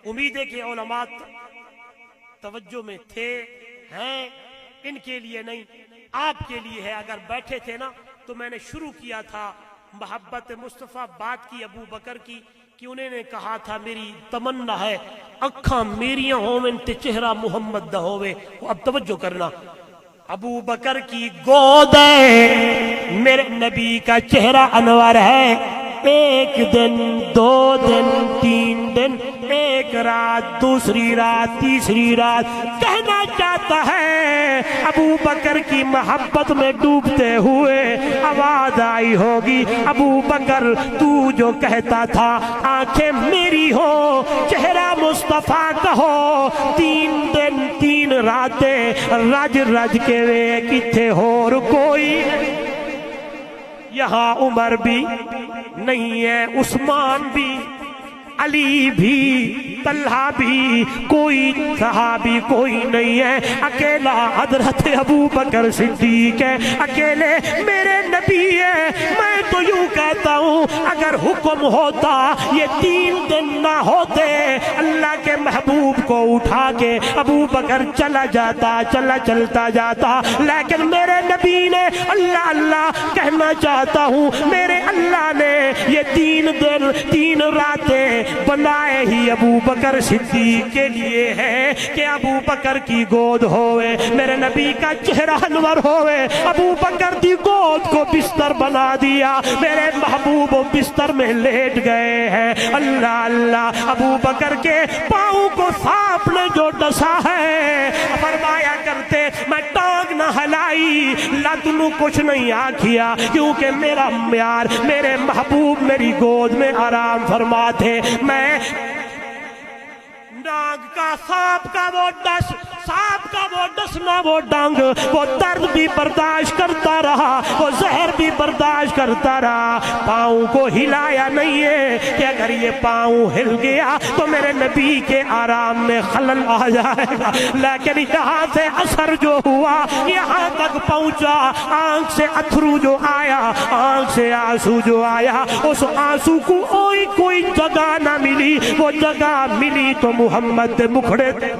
امید ہے کہ علماء توجہ میں تھے، ہیں، ان کے لیے نہیں، آپ کے لیے ہے. اگر بیٹھے تھے نا تو میں نے شروع کیا تھا محبت مصطفیٰ، بات کی ابو بکر کی، کہ انہوں نے کہا تھا میری تمنا ہے اکھاں میریاں ہوویں تے چہرہ محمد دا ہووے. اب توجہ کرنا، ابو بکر کی گود ہے، میرے نبی کا چہرہ انور ہے. 1 دن 2 دن 3 دن، 1 رات، دوسری رات، تیسری رات. کہنا چاہتا ہے ابو بکر کی محبت میں ڈوبتے ہوئے آواز آئی ہوگی، ابو بکر تو جو کہتا تھا آنکھیں میری ہو، چہرہ مصطفیٰ کا ہو، 3 دن 3 راتیں رج رج کے وے کتھے ہور کوئی. یہاں عمر بھی نہیں ہے، عثمان بھی، علی بھی، طلحہ بھی، کوئی صحابی کوئی نہیں ہے. اکیلا حضرت ابو بکر صدیق ہے، اکیلے میرے نبی ہے. میں تو یوں کہتا ہوں اگر اگر حکم ہوتا یہ 3 دن نہ ہوتے اللہ کے محبوب کو اٹھا کے ابو بکر چلا چلتا جاتا، لیکن میرے نبی نے اللہ اللہ کہنا چاہتا ہوں، میرے اللہ نے یہ 3 دن 3 راتیں بنائے ہی ابو بکر صدیق کے لیے ہے کہ ابو بکر کی گود ہوئے، میرے نبی کا چہرہ انور ہوئے، ابو بکر کی گود کو بستر بنا دیا، میرے محبوب بستر میں لیٹ گئے ہیں۔ اللہ اللہ، ابو بکر کے پاؤں کو سانپ نے جو ڈسا ہے، فرمایا کرتے میں ٹانگ نہ ہلائی لتنو کچھ نہیں آکھیا، کیونکہ میرا میار میرے محبوب میری گود میں آرام فرماتے، میں ڈانگ کا سانپ کا وہ ڈسنا وہ ڈانگ، وہ درد بھی برداشت کرتا رہا، وہ زہر بھی برداشت کرتا رہا، پاؤں کو ہلایا نہیں ہے کہ اگر یہ پاؤں ہل گیا تو میرے نبی کے آرام میں خلل آ جائے گا، لیکن یہاں سے اثر جو ہوا یہاں تک پہنچا، آنکھ سے اتھرو جو آیا، آنکھ سے آنسو جو آیا، اس آنسو کو کوئی جگہ نہ ملی، وہ جگہ ملی تو محمد دے مکھڑے تھے۔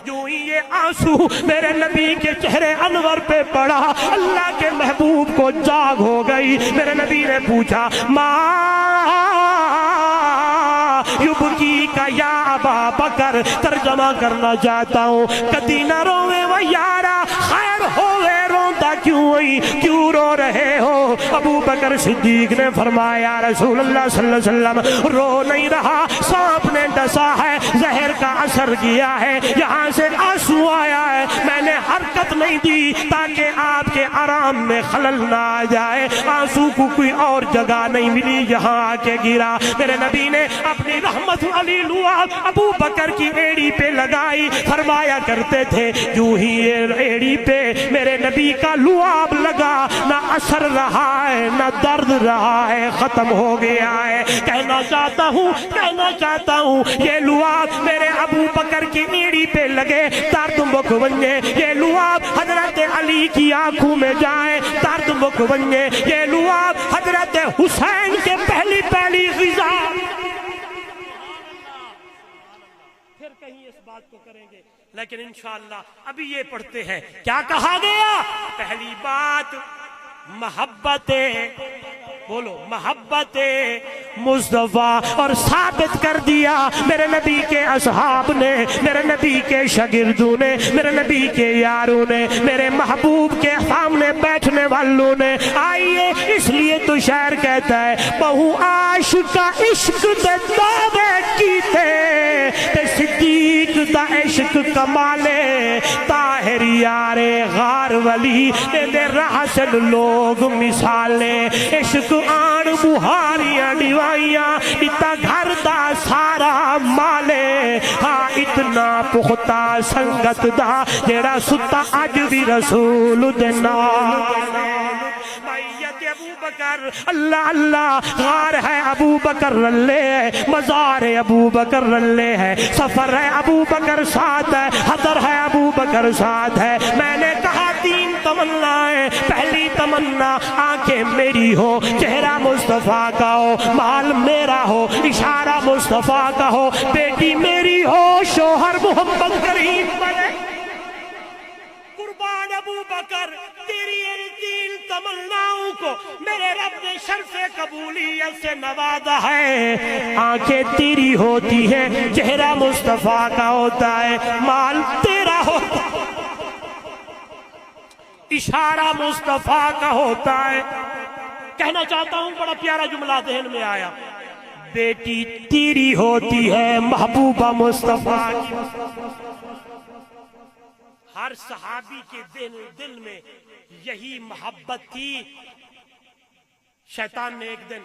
جو ہی یہ آنسو میرے نبی کے چہرے انور پہ پڑا، اللہ کے محبوب کو جاگ ہو گئی۔ میرے نبی نے پوچھا ماں یبکی کا یا ابا بکر، ترجمہ کرنا چاہتا ہوں، کدی نہ روے وہ یارا، خیر ہوئے روندا کیوں ہوئی، کیوں رو رہے ہو؟ ابو بکر صدیق نے فرمایا رسول اللہ صلی اللہ علیہ وسلم رو نہیں رہا، سانپ نے ڈسا ہے، زہر کا اثر کیا ہے، یہاں سے آنسو آیا ہے، میں نے حرکت نہیں دی تاکہ آپ کے آرام میں خلل نہ آ جائے، آنسو کو کوئی اور جگہ نہیں ملی، یہاں آ کے گرا۔ میرے نبی نے اپنی رحمت علی لعاب ابو بکر کی ایڑی پہ لگائی، فرمایا کرتے تھے جو ہی یہ ایڑی پہ میرے نبی کا لعاب لگا، نہ اثر رہا ہے نہ درد رہا ہے، ختم ہو گیا ہے۔ کہنا چاہتا ہوں یہ لعاب میرے ابو بکر کی ایڑی پہ لگے درد مک بنے، یہ لعاب حضرت علی کی آنکھوں میں جائے درد مک بنے، یہ لعاب حضرت حسین کے پہلی غذا، پھر کہیں اس بات کو کریں گے، لیکن انشاءاللہ ابھی یہ پڑھتے ہیں کیا کہا گیا۔ پہلی بات محبت، بولو محبت مصطفیٰ، اور ثابت کر دیا میرے نبی کے اصحاب نے، میرے نبی کے شاگردوں نے، میرے نبی کے یاروں نے، میرے محبوب کے سامنے بیٹھنے والوں نے۔ آئیے اس لیے تو شاعر کہتا ہے بہو عاشقہ عشق دے دعوے کیتے تے صدیق دا عشق کمالے، طاہر یار غار ولی دے راہ سے لوگ مثالے، عشق آن بہاریاں ڈیوائیاں اتا گھر دا سارا مالے، ہاں اتنا پختہ سنگت دا جیڑا ستا اج بھی رسول دے نال۔ ابو بکر اللہ اللہ، غار ہے ابو بکر رلے ہے، مزار ہے ابو بکر رلے ہے، سفر ہے ابو بکر ساتھ ہے، حضر ہے ابو بکر ساتھ ہے۔ میں نے کہا 3 تمنائیں، پہلی تمنا آنکھیں میری ہو، چہرہ مصطفیٰ کا ہو، مال میرا ہو، اشارہ مصطفیٰ کا ہو، بیٹی میری ہو، شوہر محمد کریم بنے۔ قربان ابو بکر، تیری ان 3 تمناؤں کو میرے رب نے شرف قبولیت سے نوازا ہے۔ آنکھیں تیری ہوتی ہیں، چہرہ مصطفیٰ کا ہوتا ہے، مال تیرا ہوتا ہے، اشارہ مصطفیٰ کا ہوتا ہے۔ کہنا چاہتا ہوں بڑا پیارا جملہ ذہن میں آیا، بیٹی تیری ہوتی ہے محبوبہ مصطفیٰ کی۔ ہر صحابی کے دل میں یہی محبت تھی۔ شیطان نے ایک دن،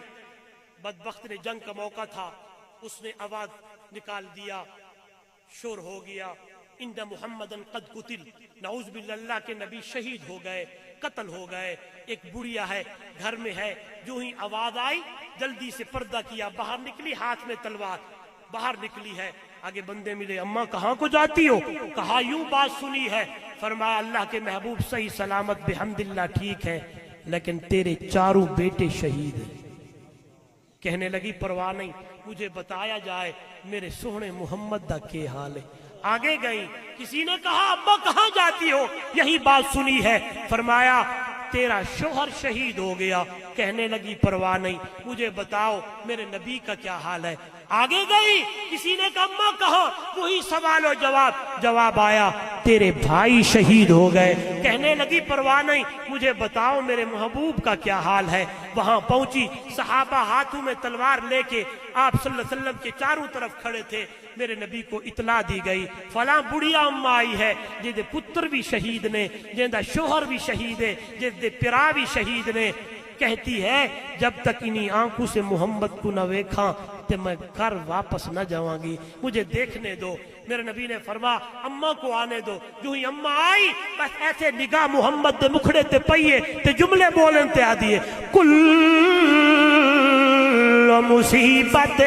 بدبخت نے جنگ کا موقع تھا، اس نے آواز نکال دیا، شور ہو گیا، ان محمدن قد قتل، نعوذ باللہ اللہ کے نبی شہید ہو گئے، قتل ہو گئے۔ ایک بڑھیا ہے گھر میں ہے، جو ہی آواز آئی جلدی سے پردہ کیا، باہر نکلی، ہاتھ میں تلوار باہر نکلی ہے۔ آگے بندے ملے، اماں کہاں کو جاتی ہو؟ کہا یوں بات سنی ہے، فرمایا اللہ کے محبوب صحیح سلامت بحمد اللہ ٹھیک ہے، لیکن تیرے 4 بیٹے شہید ہیں۔ کہنے لگی پرواہ نہیں، مجھے بتایا جائے میرے سوہنے محمد دا کے حال ہے۔ آگے گئی، کسی نے کہا ابا کہاں جاتی ہو؟ یہی بات سنی ہے، فرمایا تیرا شوہر شہید ہو گیا۔ کہنے لگی پرواہ نہیں، مجھے بتاؤ میرے نبی کا کیا حال ہے؟ آگے گئی، کسی نے کہا اماں کہاں؟ وہی سوال و جواب آیا، تیرے بھائی شہید ہو گئے۔ کہنے لگی پرواہ نہیں، مجھے بتاؤ میرے محبوب کا کیا حال ہے؟ وہاں پہنچی، صحابہ ہاتھوں میں تلوار لے کے آپ صلی اللہ علیہ وسلم کے چاروں طرف کھڑے تھے۔ میرے نبی کو اطلاع دی گئی فلاں بڑھیا اماں آئی ہے جس دے پتر بھی شہید نے، جن دا شوہر بھی شہید ہے، جس دے پرا بھی شہید نے۔ کہتی ہے جب تک انہی آنکھوں سے محمد کو نہ ویکھاں تے میں گھر واپس نہ جاواں گی، مجھے دیکھنے دو۔ میرے نبی نے فرمایا اماں کو آنے دو۔ جو ہی اماں آئی بس ایسے نگاہ محمد دے مکھڑے تے پئیے تے جملے بولن تے آ دیے، کل مصیبت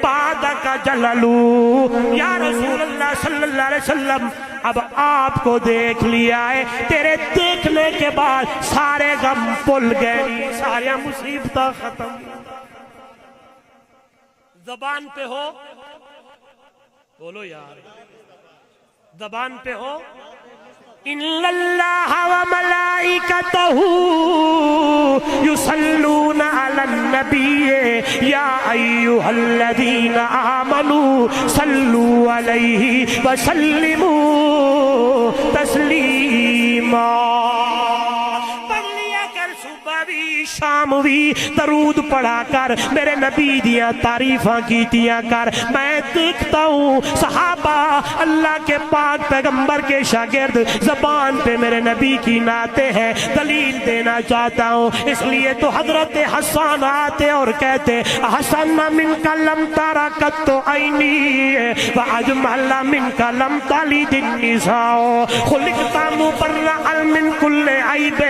بعدک جللو، یا رسول اللہ صلی اللہ علیہ وسلم اب آپ کو دیکھ لیا ہے، تیرے دیکھنے کے بعد سارے غم بھول گئے، سارے مصیبتیں ختم۔ زبان پہ ہو بولو یار، زبان پہ ہو ان اللہ وملائکتہ یصلون علی النبی یا ایھا الذین آمنوا صلوا علیہ وسلموا تسلیما۔ شام بھی درود پڑھا کر میرے نبی دیاں تعریفاں کیتیاں کر۔ میں دیکھتا ہوں صحابہ اللہ کے پاک پیغمبر کے شاگرد زبان پہ میرے نبی کی نعتیں ہیں۔ دلیل دینا چاہتا ہوں، اس لیے تو حضرت حسان آتے اور کہتے حسن من کا لم تارا قط عینی واجمل من کا لم تلد النساء خلقت مبرئا من کل عیب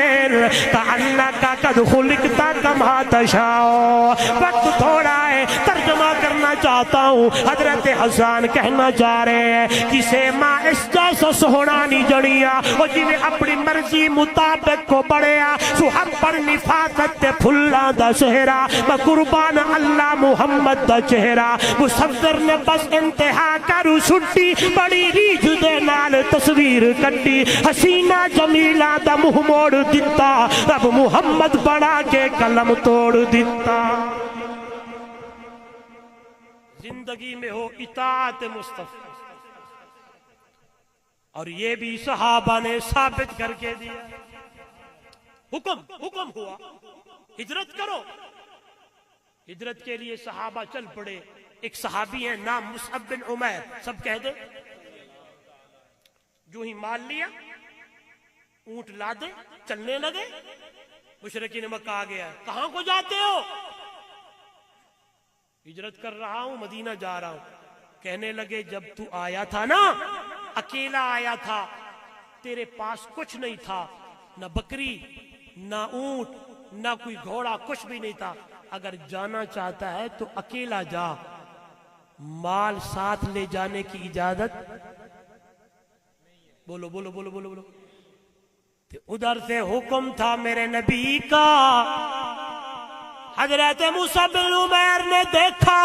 کأنک قد خلقتا کما تشاء۔ وقت تھوڑا ہے، ترجمہ کرنا چاہتا ہوں۔ حضرت حسان کہنا چاہ رہے ہیں کسے ماں اس جیسا سوہنا نہیں جڑیا، وہ جنہیں اپنی مرضی مطابق کو بڑھیا، سوہم پر نفاست پھلا دا چہرہ بقربان اللہ محمد دا چہرہ۔ مصور نے بس انتہا کرو چھٹی، بڑی ریج دے نال تصویر کٹی، حسینہ جمیلہ دا منہ موڑ دیتا، رب محمد بڑا کے قلم توڑ دیتا۔ زندگی میں ہو اطاعت مصطفیٰ، اور یہ بھی صحابہ نے ثابت کر کے دیا۔ حکم ہوا ہجرت کرو، ہجرت کے لیے صحابہ چل پڑے۔ ایک صحابی ہے نام مصعب بن عمیر، سب کہہ دے، جو ہی مال لیا اونٹ لا دے چلنے لگے۔ مشرکین مکہ آ گیا، کہاں کو جاتے ہو؟ ہجرت کر رہا ہوں، مدینہ جا رہا ہوں۔ کہنے لگے جب تو آیا تھا نا، اکیلا آیا تھا، تیرے پاس کچھ نہیں تھا، نہ بکری نہ اونٹ نہ کوئی گھوڑا، کچھ بھی نہیں تھا۔ اگر جانا چاہتا ہے تو اکیلا جا، مال ساتھ لے جانے کی اجازت بولو بولو بولو بولو بولو۔ ادھر سے حکم تھا میرے نبی کا، حضرت مصعب بن عمیر نے دیکھا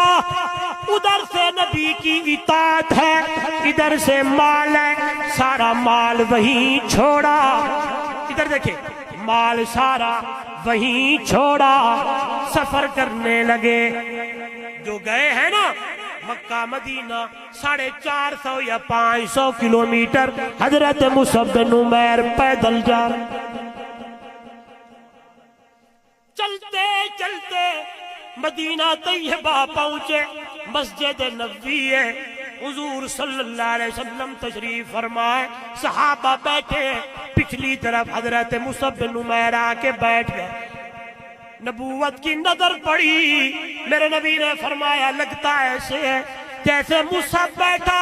ادھر سے نبی کی اطاعت ہے، ادھر سے مال ہے، سارا مال وہیں چھوڑا۔ ادھر دیکھیں، مال سارا وہیں چھوڑا، سفر کرنے لگے۔ جو گئے ہیں نا مکہ مدینہ 450 یا 500 کلومیٹر، حضرت مصعب بن عمیر پیدل جا رہے، چلتے چلتے مدینہ طیبہ پہنچے، مسجد نبوی ہے، حضور صلی اللہ علیہ وسلم تشریف فرمائے، صحابہ بیٹھے، پچھلی طرف حضرت مصعب بن عمیر آ کے بیٹھ گئے۔ نبوت کی نظر پڑی، میرے نبی نے فرمایا لگتا ایسے ہے جیسے مصعب بیٹھا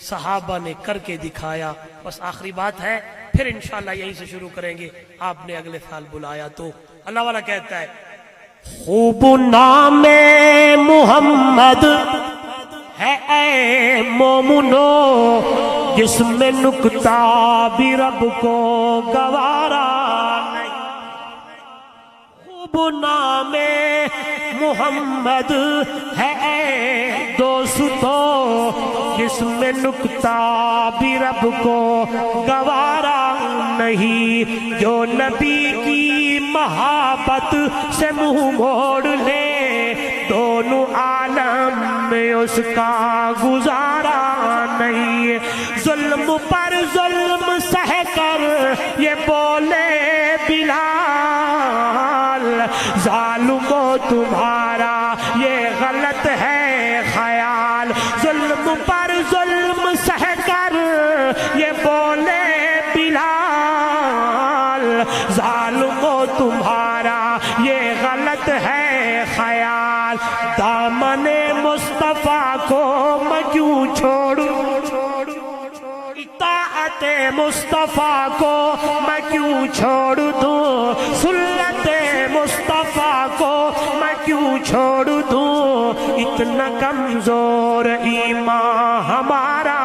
صحابہ نے کر کے دکھایا. بس آخری بات ہے، پھر انشاءاللہ یہیں سے شروع کریں گے. آپ نے اگلے سال بلایا تو. اللہ والا کہتا ہے خوب نام محمد ہے اے مومنو، جس میں نکتہ بھی رب کو گوارا نہیں. خوب نام محمد ہے اے دوستو، جس میں نکتہ بھی رب کو گوارا نہیں. جو نبی کی محبت سے منہ موڑ لے، دونوں عالم میں اس کا گزارا نہیں. ظلم پر ظلم سہ کر یہ بولے بلال، ظالمو تمہارا یہ غلط ہے خیال. ظلم پر ظلم سہ کر یہ بولے بلال، ظالمو تمہارا یہ غلط ہے خیال. دامن مصطفیٰ کو میں کیوں چھوڑوں، اطاعت مصطفیٰ کو میں کیوں چھوڑ دوں، سنت مصطفیٰ کو میں کیوں چھوڑ دوں. اتنا کمزور ایمان ہمارا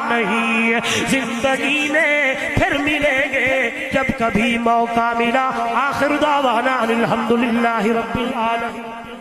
نہیں. زندگی میں پھر ملیں گے جب کبھی موقع ملا. آخر دعوانا الحمدللہ رب العالمین.